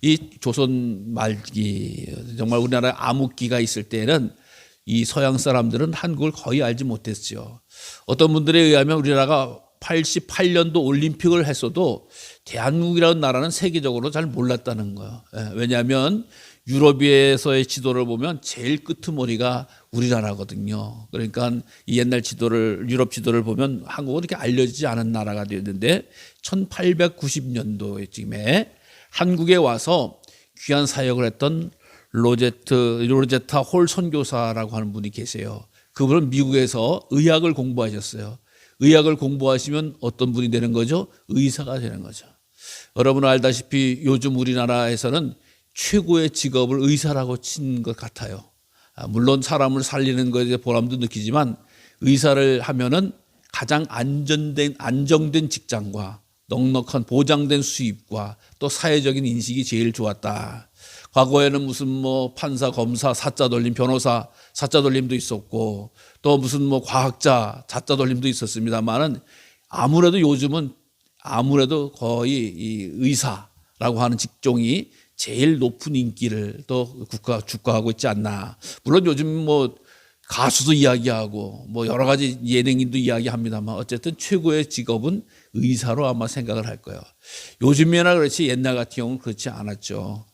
이 조선 말기 정말 우리나라에 암흑기가 있을 때는 이 서양 사람들은 한국을 거의 알지 못했죠. 어떤 분들에 의하면 우리나라가 88년도 올림픽을 했어도 대한민국이라는 나라는 세계적으로 잘 몰랐다는 거예요. 왜냐하면 유럽에서의 지도를 보면 제일 끄트머리가 우리나라거든요. 그러니까 이 옛날 지도를, 유럽 지도를 보면 한국은 이렇게 알려지지 않은 나라가 되었는데 1890년도쯤에 한국에 와서 귀한 사역을 했던 로제타 홀 선교사라고 하는 분이 계세요. 그분은 미국에서 의학을 공부하셨어요. 의학을 공부하시면 어떤 분이 되는 거죠? 의사가 되는 거죠. 여러분 알다시피 요즘 우리나라에서는 최고의 직업을 의사라고 친 것 같아요. 물론 사람을 살리는 것에 대해 보람도 느끼지만 의사를 하면은 가장 안정된 직장과 넉넉한 보장된 수입과 또 사회적인 인식이 제일 좋았다. 과거에는 무슨 뭐 판사, 검사, 사자 돌림, 변호사, 사자 돌림도 있었고 또 무슨 뭐 과학자, 자자 돌림도 있었습니다만은 아무래도 요즘은 아무래도 거의 이 의사라고 하는 직종이 제일 높은 인기를 또 주가하고 있지 않나. 물론 요즘 뭐 가수도 이야기하고 뭐 여러 가지 예능인도 이야기합니다만 어쨌든 최고의 직업은 의사로 아마 생각을 할 거예요. 요즘이나 그렇지 옛날 같은 경우는 그렇지 않았죠.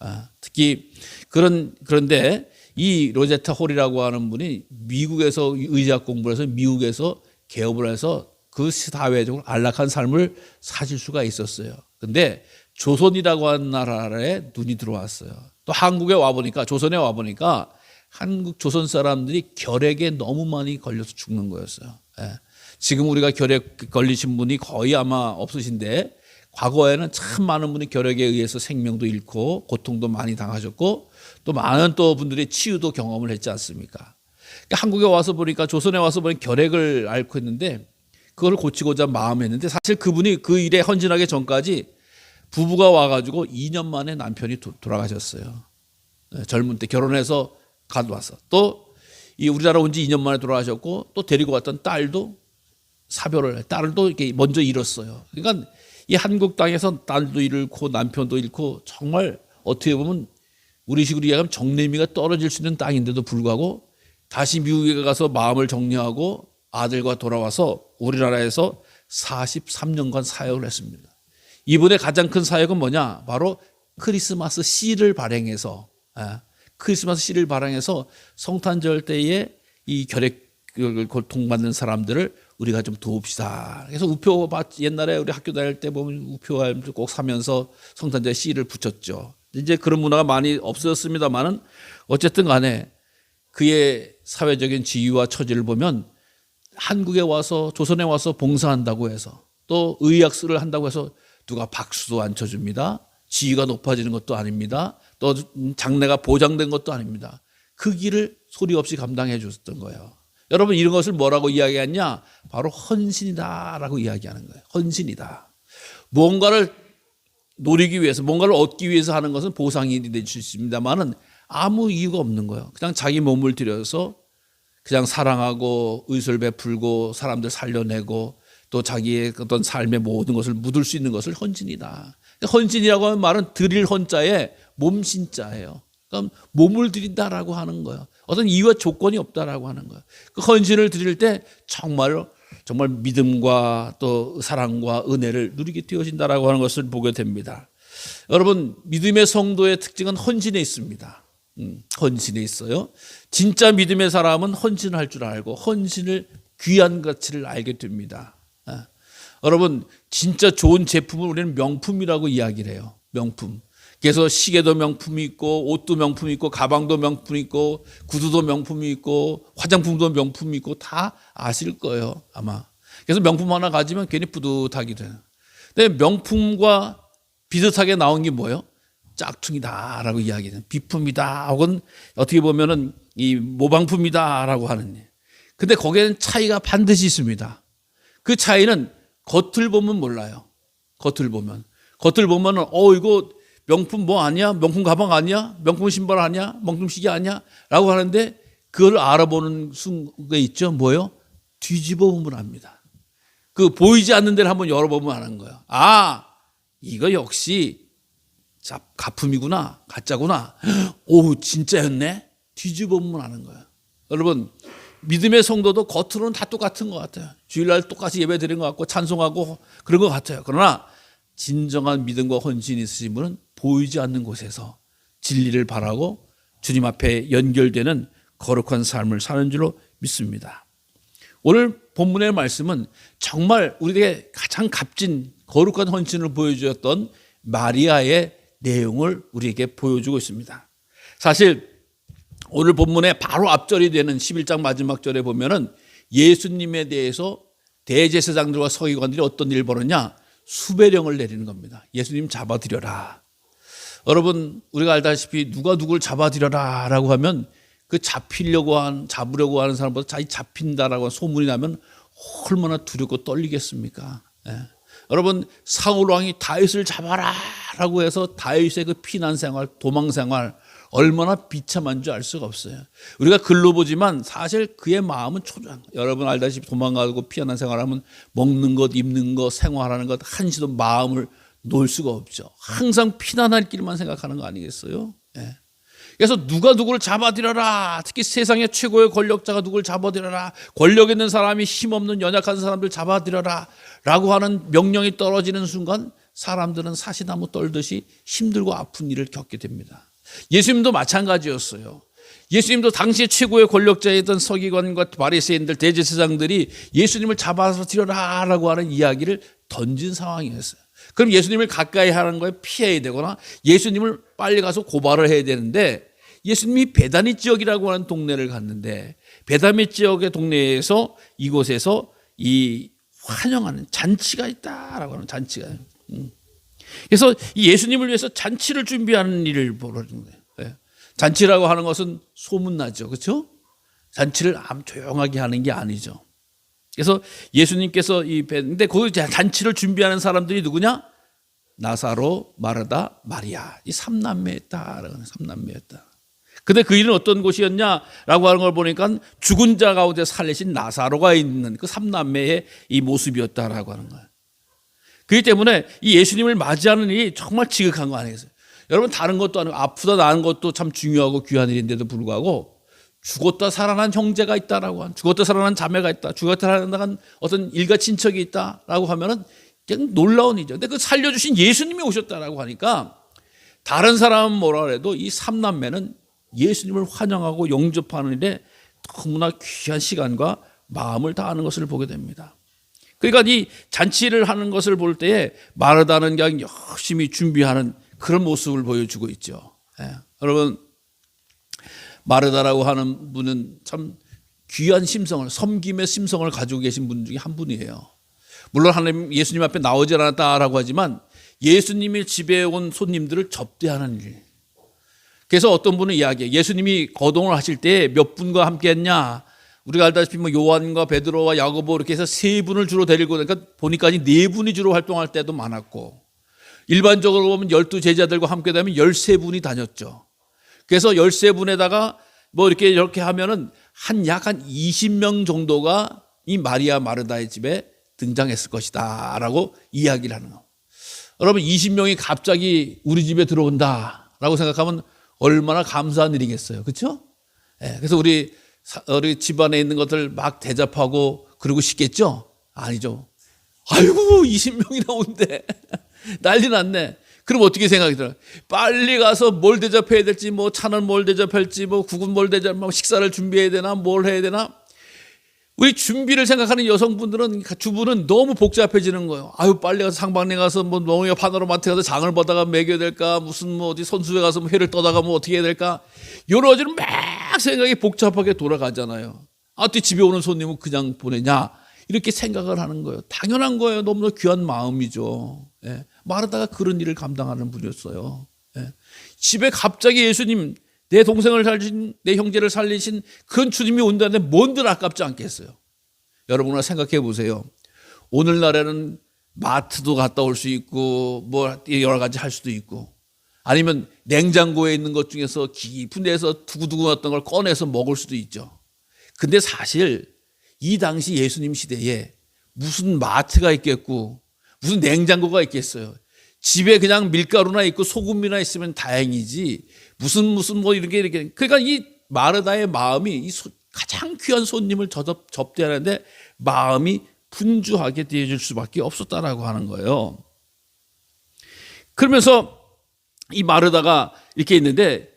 특히 그런데 이 로제타 홀이라고 하는 분이 미국에서 의학 공부를 해서 미국에서 개업을 해서 그 사회적으로 안락한 삶을 사실 수가 있었어요. 근데 조선이라고 하는 나라에 눈이 들어왔어요. 또 한국에 와보니까 조선에 와보니까 한국 조선 사람들이 결핵에 너무 많이 걸려서 죽는 거였어요. 지금 우리가 결핵 걸리신 분이 거의 아마 없으신데 과거에는 참 많은 분이 결핵에 의해서 생명도 잃고 고통도 많이 당하셨고 또 많은 또 분들이 치유도 경험을 했지 않습니까? 그러니까 한국에 와서 보니까 조선에 와서 보니 결핵을 앓고 있는데 그걸 고치고자 마음했는데 사실 그분이 그 일에 헌신하기 전까지 부부가 와가지고 2년 만에 남편이 돌아가셨어요. 젊은 때 결혼해서 가져와서 또 이 우리나라 온 지 2년 만에 돌아가셨고 또 데리고 왔던 딸도 사별을 딸도 이렇게 먼저 잃었어요. 그러니까 이 한국 땅에서 딸도 잃고 남편도 잃고 정말 어떻게 보면 우리식으로 이야기하면 정내미가 떨어질 수 있는 땅인데도 불구하고 다시 미국에 가서 마음을 정리하고 아들과 돌아와서 우리나라에서 43년간 사역을 했습니다. 이분의 가장 큰 사역은 뭐냐? 바로 크리스마스 씨를 발행해서 성탄절 때에 이 결핵을 고통받는 사람들을 우리가 좀 도웁시다. 그래서 우표 옛날에 우리 학교 다닐 때 보면 우표를 꼭 사면서 성탄절 씨를 붙였죠. 이제 그런 문화가 많이 없어졌습니다만은 어쨌든 간에 그의 사회적인 지위와 처지를 보면 한국에 와서 조선에 와서 봉사한다고 해서 또 의학술을 한다고 해서 누가 박수도 안 쳐줍니다. 지위가 높아지는 것도 아닙니다. 또 장래가 보장된 것도 아닙니다. 그 길을 소리 없이 감당해 줬던 거예요. 여러분 이런 것을 뭐라고 이야기하냐? 바로 헌신이다라고 이야기하는 거예요. 헌신이다. 무언가를 노리기 위해서 뭔가를 얻기 위해서 하는 것은 보상이 될 수 있습니다만은 아무 이유가 없는 거예요. 그냥 자기 몸을 들여서 그냥 사랑하고 의술 베풀고 사람들 살려내고 또 자기의 어떤 삶의 모든 것을 묻을 수 있는 것을 헌신이다. 헌신이라고 하는 말은 드릴 헌자에 몸신자예요. 그러니까 몸을 드린다라고 하는 거예요. 어떤 이유와 조건이 없다라고 하는 거예요. 그 헌신을 드릴 때 정말 믿음과 또 사랑과 은혜를 누리게 되어진다라고 하는 것을 보게 됩니다. 여러분 믿음의 성도의 특징은 헌신에 있습니다. 헌신에 있어요. 진짜 믿음의 사람은 헌신할 줄 알고 헌신을 귀한 가치를 알게 됩니다. 여러분 진짜 좋은 제품을 우리는 명품이라고 이야기를 해요. 명품. 그래서 시계도 명품이 있고 옷도 명품이 있고 가방도 명품이 있고 구두도 명품이 있고 화장품도 명품이 있고 다 아실 거예요 아마. 그래서 명품 하나 가지면 괜히 뿌듯하게 돼요. 근데 명품과 비슷하게 나온 게 뭐예요? 짝퉁이다라고 이야기해요. 비품이다 혹은 어떻게 보면은 이 모방품이다라고 하는. 근데 거기에는 차이가 반드시 있습니다. 그 차이는 겉을 보면 몰라요. 겉을 보면은 이거 명품 뭐 아니야? 명품 가방 아니야? 명품 신발 아니야? 명품 시계 아니야? 라고 하는데 그걸 알아보는 순간에 있죠. 뭐예요? 뒤집어 보면 압니다. 그 보이지 않는 데를 한번 열어보면 아는 거예요. 아, 이거 역시 자, 가품이구나, 가짜구나. 오, 진짜였네. 뒤집어보면 아는 거예요. 여러분, 믿음의 성도도 겉으로는 다 똑같은 것 같아요. 주일날 똑같이 예배 드리는 것 같고 찬송하고 그런 것 같아요. 그러나 진정한 믿음과 헌신이 있으신 분은 보이지 않는 곳에서 진리를 바라고 주님 앞에 연결되는 거룩한 삶을 사는 줄로 믿습니다. 오늘 본문의 말씀은 정말 우리에게 가장 값진 거룩한 헌신을 보여주었던 마리아의 내용을 우리에게 보여주고 있습니다. 사실 오늘 본문의 바로 앞절이 되는 11장 마지막 절에 보면은 예수님에 대해서 대제사장들과 서기관들이 어떤 일을 벌였냐? 수배령을 내리는 겁니다. 예수님 잡아들여라. 여러분, 우리가 알다시피 누가 누굴 잡아들여라 라고 하면 그 잡으려고 하는 사람보다 자기 잡힌다라고 소문이 나면 얼마나 두렵고 떨리겠습니까? 예. 여러분, 사울 왕이 다윗을 잡아라 라고 해서 다윗의 그 피난 생활, 도망 생활 얼마나 비참한 줄 알 수가 없어요. 우리가 글로 보지만 사실 그의 마음은 초조한 거예요. 여러분 알다시피 도망가고 피난 생활하면 먹는 것, 입는 것, 생활하는 것 한시도 마음을 놓을 수가 없죠. 항상 피난할 길만 생각하는 거 아니겠어요? 예. 그래서 누가 누구를 잡아들여라. 특히 세상의 최고의 권력자가 누구를 잡아들여라. 권력 있는 사람이 힘없는 연약한 사람들 잡아들여라 라고 하는 명령이 떨어지는 순간 사람들은 사시나무 떨듯이 힘들고 아픈 일을 겪게 됩니다. 예수님도 마찬가지였어요. 예수님도 당시 최고의 권력자였던 서기관과 바리새인들, 대제사장들이 예수님을 잡아서 들여라 라고 하는 이야기를 던진 상황이었어요. 그럼 예수님을 가까이 하는 거에 피해야 되거나 예수님을 빨리 가서 고발을 해야 되는데 예수님이 베다니 지역이라고 하는 동네를 갔는데 베다니 지역의 동네에서 이곳에서 이 환영하는 잔치가 있다라고 하는 잔치가. 그래서 이 예수님을 위해서 잔치를 준비하는 일을 벌어진 거예요. 잔치라고 하는 것은 소문나죠. 그렇죠? 잔치를 아무 조용하게 하는 게 아니죠. 그래서 예수님께서 근데 그 잔치를 준비하는 사람들이 누구냐? 나사로, 마르다, 마리아. 이 삼남매였다. 삼남매였다. 근데 그 일은 어떤 곳이었냐라고 하는 걸 보니까 죽은 자 가운데 살리신 나사로가 있는 그 삼남매의 이 모습이었다라고 하는 거예요. 그렇기 때문에 이 예수님을 맞이하는 일이 정말 지극한 거 아니겠어요? 여러분 다른 것도 아니고 아프다 나은 것도 참 중요하고 귀한 일인데도 불구하고 죽었다 살아난 형제가 있다라고 하는, 죽었다 살아난 자매가 있다, 죽었다 살아난 어떤 일가 친척이 있다라고 하면은 그냥 놀라운 일이죠. 근데 그 살려주신 예수님이 오셨다라고 하니까 다른 사람은 뭐라 그래도 이 삼남매는 예수님을 환영하고 영접하는 일에 너무나 귀한 시간과 마음을 다하는 것을 보게 됩니다. 그러니까 이 잔치를 하는 것을 볼 때에 마르다는 그냥 열심히 준비하는 그런 모습을 보여주고 있죠. 여러분 마르다라고 하는 분은 참 귀한 심성을, 섬김의 심성을 가지고 계신 분 중에 한 분이에요. 물론 하나님 예수님 앞에 나오지 않았다라고 하지만 예수님의 집에 온 손님들을 접대하는 일. 그래서 어떤 분은 이야기해요. 예수님이 거동을 하실 때 몇 분과 함께 했냐? 우리가 알다시피 요한과 베드로와 야고보 이렇게 해서 세 분을 주로 데리고, 그러니까 보니까 네 분이 주로 활동할 때도 많았고, 일반적으로 보면 12제자들과 함께 다니면 13분이 다녔죠. 그래서 13분에다가 뭐 이렇게 하면은 약 한 20명 정도가 이 마리아 마르다의 집에 등장했을 것이다 라고 이야기를 하는 거. 여러분 20명이 갑자기 우리 집에 들어온다 라고 생각하면 얼마나 감사한 일이겠어요. 그렇죠? 그래서 우리 집안에 있는 것들 막 대접하고 그러고 싶겠죠? 아니죠. 아이고 20명이나 온대. 난리 났네. 그럼 어떻게 생각이 들어요? 빨리 가서 뭘 대접해야 될지, 뭐 차는 뭘 대접할지, 뭐 국은 뭘 식사를 준비해야 되나, 뭘 해야 되나? 우리 준비를 생각하는 여성분들은, 주부는 너무 복잡해지는 거예요. 아유, 빨리 가서 상방에 가서 뭐 농협 파노라마트 가서 장을 보다가 먹여야 될까, 무슨 뭐 어디 선수회 가서 뭐 회를 떠다가 뭐 어떻게 해야 될까? 여러 가지로 막 생각이 복잡하게 돌아가잖아요. 어떻게 집에 오는 손님은 그냥 보내냐? 이렇게 생각을 하는 거예요. 당연한 거예요. 너무나 귀한 마음이죠. 마르다가 그런 일을 감당하는 분이었어요. 집에 갑자기 예수님, 내 동생을 살리신, 내 형제를 살리신 그런 주님이 온다는데 뭔들 아깝지 않겠어요? 여러분 생각해 보세요. 오늘날에는 마트도 갔다 올 수 있고 뭐 여러 가지 할 수도 있고, 아니면 냉장고에 있는 것 중에서 깊은 데서 두고두고 났던 걸 꺼내서 먹을 수도 있죠. 근데 사실 이 당시 예수님 시대에 무슨 마트가 있겠고 무슨 냉장고가 있겠어요. 집에 그냥 밀가루나 있고 소금이나 있으면 다행이지 무슨 뭐 이렇게 그러니까 이 마르다의 마음이 가장 귀한 손님을 접대하는데 마음이 분주하게 되어줄 수밖에 없었다라고 하는 거예요. 그러면서 이 마르다가 이렇게 있는데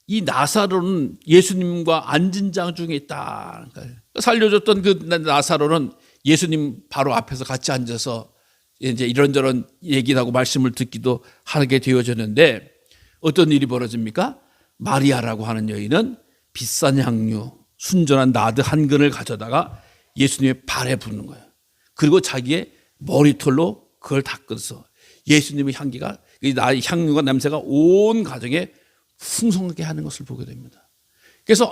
이 나사로는 예수님과 앉은 장 중에 있다. 살려줬던 그 나사로는 예수님 바로 앞에서 같이 앉아서 이제 이런저런 얘기를 하고 말씀을 듣기도 하게 되어졌는데 어떤 일이 벌어집니까? 마리아라고 하는 여인은 비싼 향유, 순전한 나드 한 근을 가져다가 예수님의 발에 붓는 거예요. 그리고 자기의 머리털로 그걸 닦아서 예수님의 향기가 향유가 냄새가 온 가정에 풍성하게 하는 것을 보게 됩니다. 그래서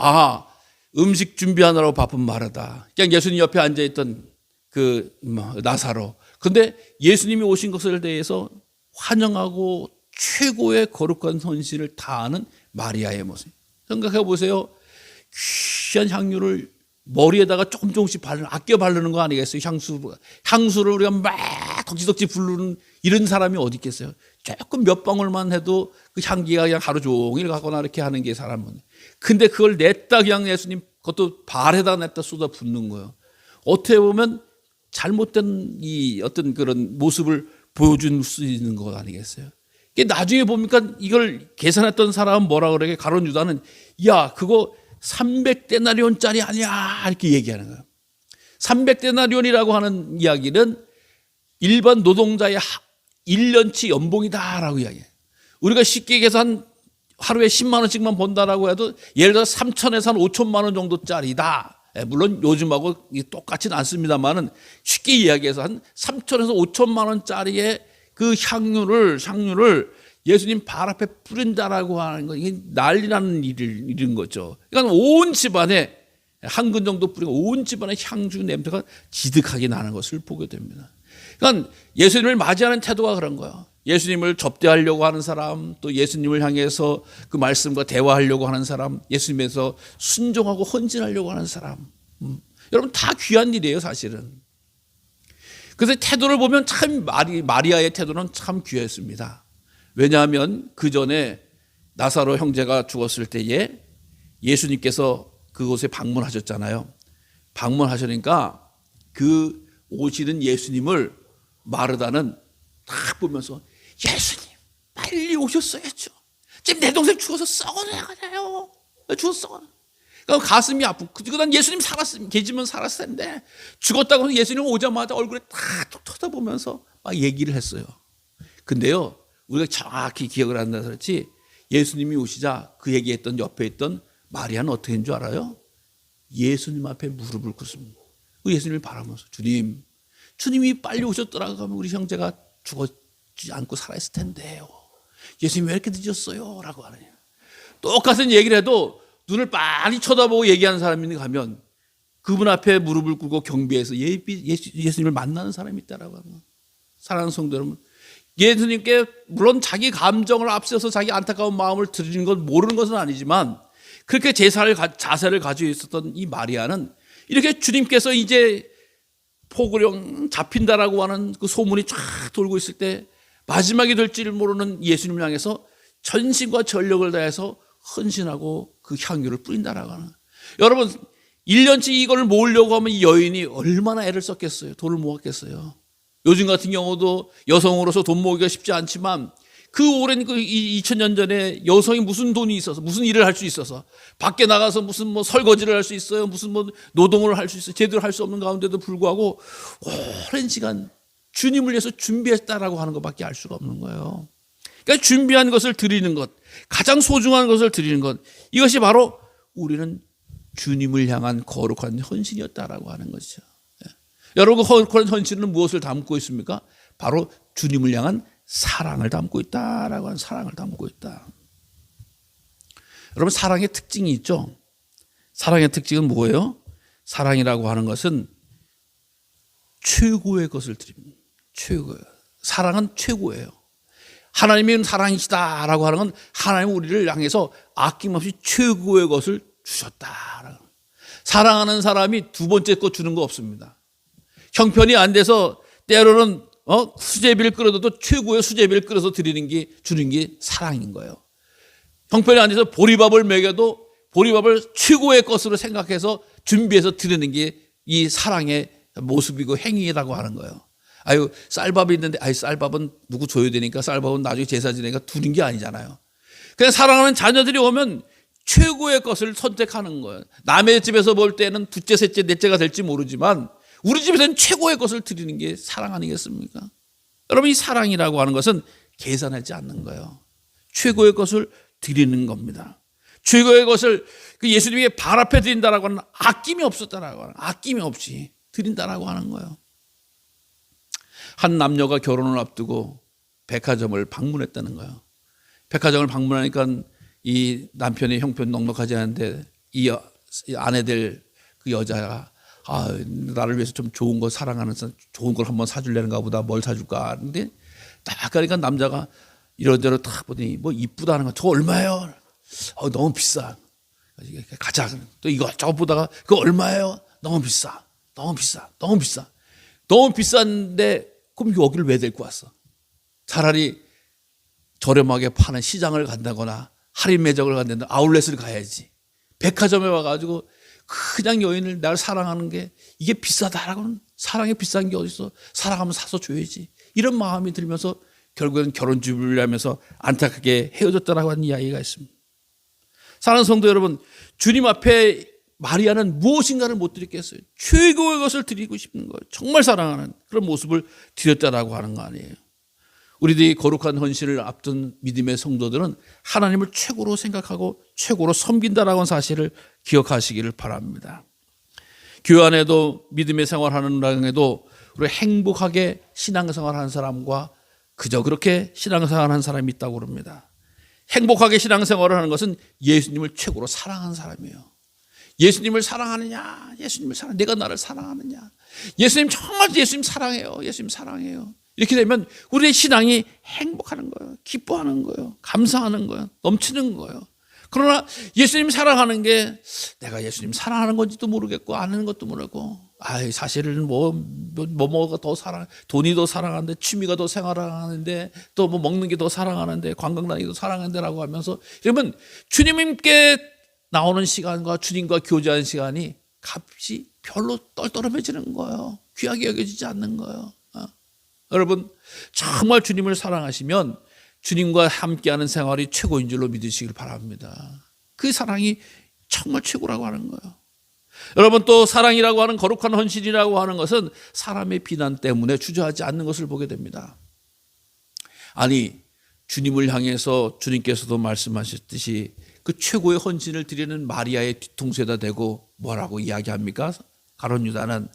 음식 준비하느라고 바쁜 마르다. 그냥 예수님 옆에 앉아있던 그 나사로. 그런데 예수님이 오신 것에 대해서 환영하고 최고의 거룩한 헌신을 다하는 마리아의 모습. 생각해 보세요. 귀한 향유를 머리에다가 조금씩 아껴 바르는 거 아니겠어요? 향수를 우리가 막 덕지덕지 부르는 이런 사람이 어디 있겠어요? 조금 몇 방울만 해도 그 향기가 그냥 하루 종일 가거나 이렇게 하는 게 사람은. 근데 그걸 냈다 그냥 예수님 그것도 발에다 냈다 쏟아 붓는 거예요. 어떻게 보면 잘못된 이 어떤 그런 모습을 보여줄 수 있는 것 아니겠어요? 나중에 보니까 이걸 계산했던 사람은 뭐라 그러게 가룟 유다는 야 그거 300데나리온짜리 아니야 이렇게 얘기하는 거예요. 300데나리온이라고 하는 이야기는 일반 노동자의 1년치 연봉이다라고 이야기해요. 우리가 쉽게 얘기해서 하루에 10만 원씩만 번다라고 해도 예를 들어 3천에서 한 5천만 원 정도짜리다. 물론 요즘하고 똑같지는 않습니다만은 쉽게 이야기해서 한 3천에서 5천만 원짜리의 그 향유를 예수님 발 앞에 뿌린다라고 하는 건 이게 난리 나는 일인 거죠. 그러니까 온 집안에 한 근 정도 뿌리고 온 집안에 향주 냄새가 지득하게 나는 것을 보게 됩니다. 그러니까 예수님을 맞이하는 태도가 그런 거예요. 예수님을 접대하려고 하는 사람, 또 예수님을 향해서 그 말씀과 대화하려고 하는 사람, 예수님에서 순종하고 헌신하려고 하는 사람. 여러분 다 귀한 일이에요, 사실은. 그래서 태도를 보면 참 마리아의 태도는 참 귀했습니다. 왜냐하면 그 전에 나사로 형제가 죽었을 때에 예수님께서 그곳에 방문하셨잖아요. 방문하시니까 그 오시는 예수님을 마르다는 딱 보면서 예수님 빨리 오셨어야죠. 지금 내 동생 죽어서 썩어나가요. 죽어서 썩어나. 그러니까 가슴이 아프고 그다음 예수님 계시면 살았을 텐데 죽었다고 해서 예수님 오자마자 얼굴에 탁 쳐다보면서 막 얘기를 했어요. 근데요 우리가 정확히 기억을 한다 그렇지 예수님이 오시자 그 얘기했던 옆에 있던 마리아는 어떻게 했는 줄 알아요? 예수님 앞에 무릎을 꿇습니다. 예수님을 바라면서 주님이 빨리 오셨더라고 하면 우리 형제가 죽었지 않고 살아있을 텐데요. 예수님 왜 이렇게 늦었어요? 라고 하느냐. 똑같은 얘기를 해도 눈을 빨리 쳐다보고 얘기하는 사람이 가면 그분 앞에 무릎을 꿇고 경배해서 예수님을 만나는 사람이 있다라고 하는 거예요. 사랑하는 성도 여러분, 예수님께 물론 자기 감정을 앞세워서 자기 안타까운 마음을 드리는 건 모르는 것은 아니지만 그렇게 자세를 가지고 있었던 이 마리아는 이렇게 주님께서 이제 포구령 잡힌다라고 하는 그 소문이 쫙 돌고 있을 때 마지막이 될 줄 모르는 예수님을 향해서 전심과 전력을 다해서 헌신하고 그 향유를 뿌린다라고 하는 거예요. 여러분 1년치 이걸 모으려고 하면 이 여인이 얼마나 애를 썼겠어요. 돈을 모았겠어요. 요즘 같은 경우도 여성으로서 돈 모으기가 쉽지 않지만 그 오랜 2000년 전에 여성이 무슨 돈이 있어서 무슨 일을 할 수 있어서 밖에 나가서 무슨 뭐 설거지를 할 수 있어요. 무슨 뭐 노동을 할 수 있어요. 제대로 할 수 없는 가운데도 불구하고 오랜 시간 주님을 위해서 준비했다라고 하는 것밖에 알 수가 없는 거예요. 그러니까 준비한 것을 드리는 것, 가장 소중한 것을 드리는 것, 이것이 바로 우리는 주님을 향한 거룩한 헌신이었다라고 하는 것이죠. 여러분 그 거룩한 헌신은 무엇을 담고 있습니까? 바로 주님을 향한 사랑을 담고 있다라고 하는 사랑을 담고 있다. 여러분 사랑의 특징이 있죠. 사랑의 특징은 뭐예요? 사랑이라고 하는 것은 최고의 것을 드립니다. 최고예요. 사랑은 최고예요. 하나님이 사랑이시다라고 하는 건 하나님 우리를 향해서 아낌없이 최고의 것을 주셨다. 사랑하는 사람이 두 번째 거 주는 거 없습니다. 형편이 안 돼서 때로는 수제비를 끓여도 최고의 수제비를 끓여서 주는 게 사랑인 거예요. 형편에 앉아서 보리밥을 먹여도 보리밥을 최고의 것으로 생각해서 준비해서 드리는 게 이 사랑의 모습이고 행위라고 하는 거예요. 아유, 쌀밥이 있는데, 쌀밥은 누구 줘야 되니까 쌀밥은 나중에 제사 지내니까 두는 게 아니잖아요. 그냥 사랑하는 자녀들이 오면 최고의 것을 선택하는 거예요. 남의 집에서 볼 때는 둘째, 셋째, 넷째가 될지 모르지만 우리 집에서는 최고의 것을 드리는 게 사랑 아니겠습니까? 여러분, 이 사랑이라고 하는 것은 계산하지 않는 거예요. 최고의 것을 드리는 겁니다. 최고의 것을 예수님에게 발 앞에 드린다라고 하는 아낌이 없었다라고 하는, 아낌이 없이 드린다라고 하는 거예요. 한 남녀가 결혼을 앞두고 백화점을 방문했다는 거예요. 백화점을 방문하니까 이 남편의 형편 넉넉하지 않은데 이 아내들 그 여자가 나를 위해서 좀 좋은 거 사랑하는 좋은 걸 한번 사줄래는가 보다. 뭘 사줄까 하는데 딱 가니까 남자가 이런저런 딱 보더니 뭐 이쁘다는 거. 저 얼마예요? 너무 비싸. 가자. 또 이거 저거 보다가 그거 얼마예요? 너무 비싸. 너무 비싸. 너무 비싸. 너무 비싼데 그럼 여기를 왜 데리고 왔어? 차라리 저렴하게 파는 시장을 간다거나 할인 매장을 간다거나 아울렛을 가야지. 백화점에 와가지고 그냥 여인을 날 사랑하는 게 이게 비싸다라고는, 사랑이 비싼 게 어딨어. 사랑하면 사서 줘야지. 이런 마음이 들면서 결국엔 결혼 준비를 하면서 안타깝게 헤어졌다라고 하는 이야기가 있습니다. 사랑하는 성도 여러분, 주님 앞에 마리아는 무엇인가를 못 드렸겠어요. 최고의 것을 드리고 싶은 거예요. 정말 사랑하는 그런 모습을 드렸다라고 하는 거 아니에요. 우리들이 거룩한 헌신을 앞둔 믿음의 성도들은 하나님을 최고로 생각하고 최고로 섬긴다라고 하는 사실을 기억하시기를 바랍니다. 교회 안에도 믿음의 생활하는 중에도 우리 행복하게 신앙생활하는 사람과 그저 그렇게 신앙생활하는 사람이 있다고 그럽니다. 행복하게 신앙생활을 하는 것은 예수님을 최고로 사랑하는 사람이에요. 예수님을 사랑하느냐? 예수님을 사랑. 내가 나를 사랑하느냐? 예수님 정말 예수님 사랑해요. 예수님 사랑해요. 이렇게 되면 우리의 신앙이 행복하는 거예요. 기뻐하는 거예요. 감사하는 거예요. 넘치는 거예요. 그러나 예수님 사랑하는 게 내가 예수님 사랑하는 건지도 모르겠고 아는 것도 모르고, 사실은 뭐가 더 사랑, 돈이 더 사랑하는데, 취미가 더 생활하는데, 또 뭐 먹는 게 더 사랑하는데, 관광 다니기 더 사랑하는데라고 하면서 이러면 주님께 나오는 시간과 주님과 교제하는 시간이 값이 별로 떨떠름해지는 거예요. 귀하게 여겨지지 않는 거예요. 여러분, 정말 주님을 사랑하시면 주님과 함께하는 생활이 최고인 줄로 믿으시길 바랍니다. 그 사랑이 정말 최고라고 하는 거예요. 여러분, 또 사랑이라고 하는 거룩한 헌신이라고 하는 것은 사람의 비난 때문에 주저하지 않는 것을 보게 됩니다. 아니, 주님을 향해서 주님께서도 말씀하셨듯이 그 최고의 헌신을 드리는 마리아의 뒤통수에다 대고 뭐라고 이야기합니까? 가룟 유다는,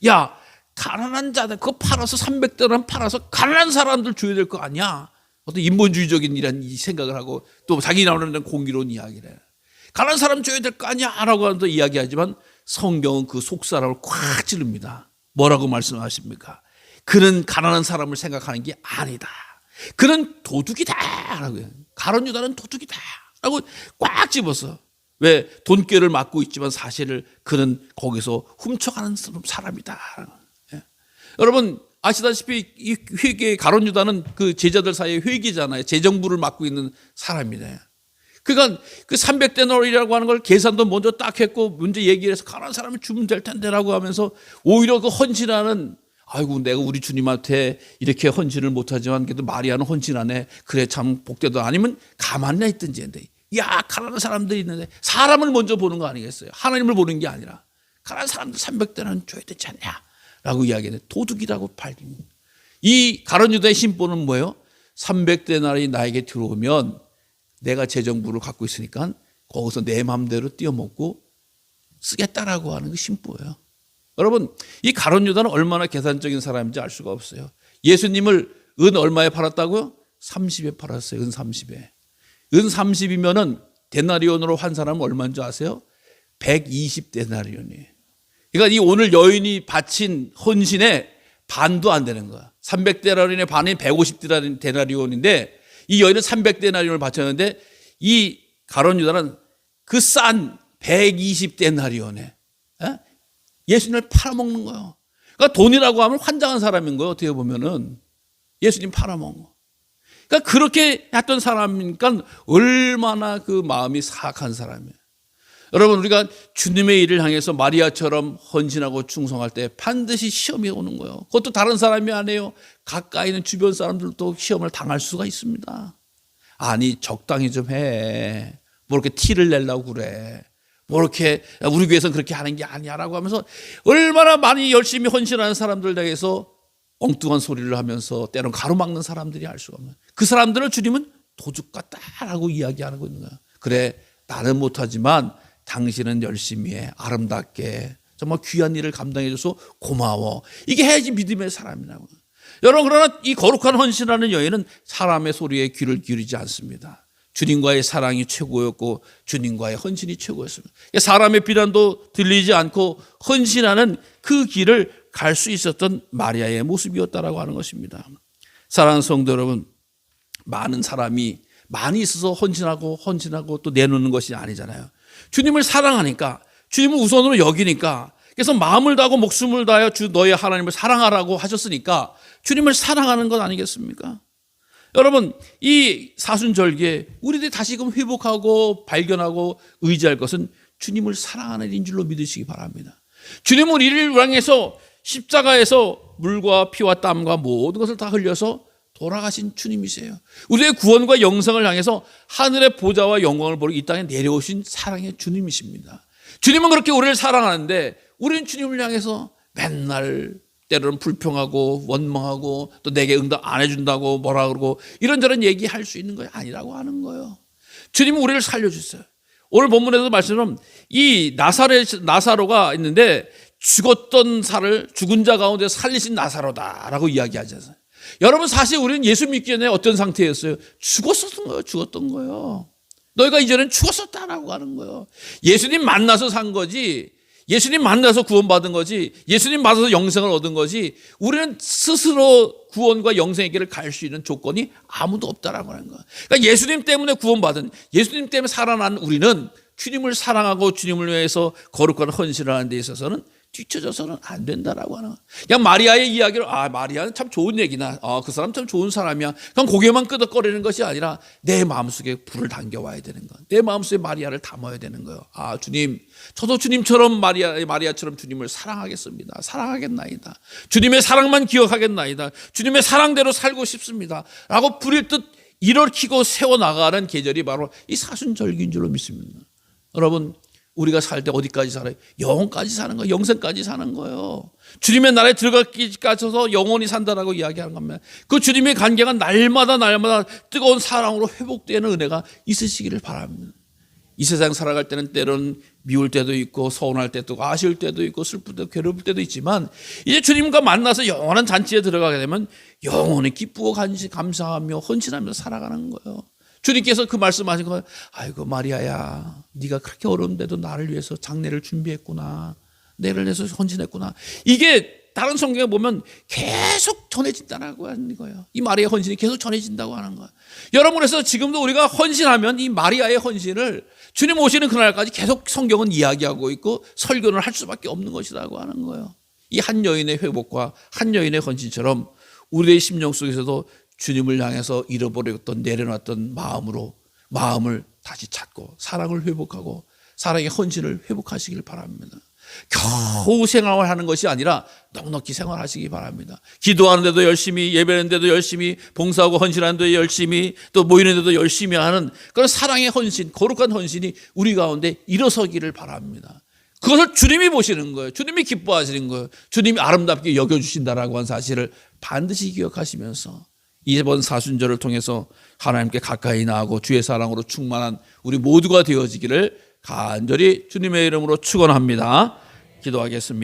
야, 가난한 자들 그거 팔아서 300대란 팔아서 가난한 사람들 줘야 될 거 아니야. 어떤 인본주의적인 이런 생각을 하고 또 자기 나오는 공의로운 이야기를 해요. 가난한 사람 줘야 될 거 아니야 라고 하면서 이야기하지만 성경은 그 속사람을 꽉 찌릅니다. 뭐라고 말씀하십니까? 그는 가난한 사람을 생각하는 게 아니다. 그는 도둑이다 라고 해요. 가룟 유다는 도둑이다 라고 꽉 집어서. 왜? 돈꾀를 맡고 있지만 사실을 그는 거기서 훔쳐가는 사람이다. 여러분 아시다시피 이 회계 가룟 유다는 그 제자들 사이에 회계잖아요. 재정부를 맡고 있는 사람이네. 그러니까 그 300데나리온이라고 하는 걸 계산도 먼저 딱 했고 문제 얘기를 해서 가난한 사람을 주면 될 텐데라고 하면서 오히려 그 헌신하는, 아이고 내가 우리 주님한테 이렇게 헌신을 못하지만 그래도 마리아는 헌신하네. 그래 참 복되다. 아니면 가만히 있든지 했는데, 야 가난한 사람들이 있는데 사람을 먼저 보는 거 아니겠어요? 하나님을 보는 게 아니라 가난한 사람들 300데나리온 줘야 되지 않냐 라고 이야기했는데 도둑이라고 팔린. 이 가룟 유다의 심보는 뭐예요? 300데나리 나에게 들어오면 내가 재정부를 갖고 있으니까 거기서 내 마음대로 띄어먹고 쓰겠다라고 하는 그 심보예요. 여러분, 이 가룟 유다는 얼마나 계산적인 사람인지 알 수가 없어요. 예수님을 은 얼마에 팔았다고요? 30에 팔았어요. 은 30에. 은 30이면은 데나리온으로 환산하면 얼마인 줄 아세요? 120데나리온이에요. 그러니까 이 오늘 여인이 바친 헌신의 반도 안 되는 거야. 300데나리온의 반이 150데나리온인데 이 여인은 300데나리온을 바쳤는데 이 가룟 유다는 그 싼 120데나리온에 예수님을 팔아먹는 거예요. 그러니까 돈이라고 하면 환장한 사람인 거예요. 어떻게 보면은 예수님 팔아먹은 거. 그러니까 그렇게 했던 사람이니까 얼마나 그 마음이 사악한 사람이에요. 여러분, 우리가 주님의 일을 향해서 마리아처럼 헌신하고 충성할 때 반드시 시험이 오는 거예요. 그것도 다른 사람이 아니에요. 가까이 있는 주변 사람들도 시험을 당할 수가 있습니다. 아니, 적당히 좀 해. 뭐 이렇게 티를 내려고 그래. 뭐 이렇게 우리 교회에서는 그렇게 하는 게 아니야라고 하면서 얼마나 많이 열심히 헌신하는 사람들 대해서 엉뚱한 소리를 하면서 때론 가로막는 사람들이 알 수가 없는, 그 사람들을 주님은 도둑 같다라고 이야기하고 있는 거야. 그래, 나는 못하지만 당신은 열심히 해. 아름답게 정말 귀한 일을 감당해줘서 고마워. 이게 해야지 믿음의 사람이라고. 여러분, 그러나 이 거룩한 헌신하는 여인은 사람의 소리에 귀를 기울이지 않습니다. 주님과의 사랑이 최고였고 주님과의 헌신이 최고였습니다. 사람의 비난도 들리지 않고 헌신하는 그 길을 갈 수 있었던 마리아의 모습이었다라고 하는 것입니다. 사랑하는 성도 여러분, 많은 사람이 많이 있어서 헌신하고 또 내놓는 것이 아니잖아요. 주님을 사랑하니까, 주님을 우선으로 여기니까, 그래서 마음을 다하고 목숨을 다하여 주 너의 하나님을 사랑하라고 하셨으니까 주님을 사랑하는 것 아니겠습니까? 여러분, 이 사순절기에 우리들이 다시금 회복하고 발견하고 의지할 것은 주님을 사랑하는 일인 줄로 믿으시기 바랍니다. 주님은 우리를 향해서 십자가에서 물과 피와 땀과 모든 것을 다 흘려서 돌아가신 주님이세요. 우리의 구원과 영생을 향해서 하늘의 보좌와 영광을 보러 이 땅에 내려오신 사랑의 주님이십니다. 주님은 그렇게 우리를 사랑하는데 우리는 주님을 향해서 맨날 때로는 불평하고 원망하고 또 내게 응답 안 해준다고 뭐라 그러고 이런저런 얘기할 수 있는 거 아니라고 하는 거예요. 주님은 우리를 살려주세요. 오늘 본문에도 말씀처럼 이 나사로가 있는데 죽었던 죽은 자 가운데 살리신 나사로다라고 이야기하지 않아요. 여러분, 사실 우리는 예수 믿기 전에 어떤 상태였어요? 죽었던 거예요. 너희가 이전엔 죽었었다라고 하는 거예요. 예수님 만나서 산 거지, 예수님 만나서 구원받은 거지, 예수님 만나서 영생을 얻은 거지, 우리는 스스로 구원과 영생의 길을 갈 수 있는 조건이 아무도 없다라고 하는 거예요. 그러니까 예수님 때문에 구원받은, 예수님 때문에 살아난 우리는 주님을 사랑하고 주님을 위해서 거룩한 헌신을 하는 데 있어서는 뒤쳐져서는 안 된다라고 하는 거예요. 그냥 마리아의 이야기를 마리아는 참 좋은 얘기나 그 사람 참 좋은 사람이야, 그냥 고개만 끄덕거리는 것이 아니라 내 마음속에 불을 당겨와야 되는 거예요. 내 마음속에 마리아를 담아야 되는 거예요. 주님, 저도 주님처럼 마리아처럼 주님을 사랑하겠습니다. 사랑하겠나이다. 주님의 사랑만 기억하겠나이다. 주님의 사랑대로 살고 싶습니다 라고 불일 듯 일으키고 세워나가는 계절이 바로 이 사순절기인 줄로 믿습니다. 여러분, 우리가 살 때 어디까지 살아요? 영혼까지 사는 거예요. 영생까지 사는 거예요. 주님의 나라에 들어가기까지 영원히 산다라고 이야기하는 겁니다. 그 주님의 관계가 날마다 뜨거운 사랑으로 회복되는 은혜가 있으시기를 바랍니다. 이 세상 살아갈 때는 때로는 미울 때도 있고 서운할 때도 있고 아쉬울 때도 있고 슬플 때도 괴로울 때도 있지만, 이제 주님과 만나서 영원한 잔치에 들어가게 되면 영원히 기쁘고 감사하며 헌신하며 살아가는 거예요. 주님께서 그 말씀하신 거예요. 아이고 마리아야, 네가 그렇게 어려운데도 나를 위해서 장례를 준비했구나, 내를 위해서 헌신했구나. 이게 다른 성경에 보면 계속 전해진다고 하는 거예요. 이 마리아의 헌신이 계속 전해진다고 하는 거예요. 여러분, 그래서 지금도 우리가 헌신하면 이 마리아의 헌신을 주님 오시는 그날까지 계속 성경은 이야기하고 있고 설교를 할 수밖에 없는 것이라고 하는 거예요. 이 한 여인의 회복과 한 여인의 헌신처럼 우리의 심령 속에서도 주님을 향해서 잃어버렸던 내려놨던 마음을 다시 찾고 사랑을 회복하고 사랑의 헌신을 회복하시길 바랍니다. 겨우 생활하는 것이 아니라 넉넉히 생활하시기 바랍니다. 기도하는데도 열심히, 예배하는데도 열심히, 봉사하고 헌신하는데도 열심히, 또 모이는데도 열심히 하는 그런 사랑의 헌신, 거룩한 헌신이 우리 가운데 일어서기를 바랍니다. 그것을 주님이 보시는 거예요. 주님이 기뻐하시는 거예요. 주님이 아름답게 여겨주신다라고 하는 사실을 반드시 기억하시면서 이번 사순절을 통해서 하나님께 가까이 나아가고 주의 사랑으로 충만한 우리 모두가 되어지기를 간절히 주님의 이름으로 축원합니다. 기도하겠습니다.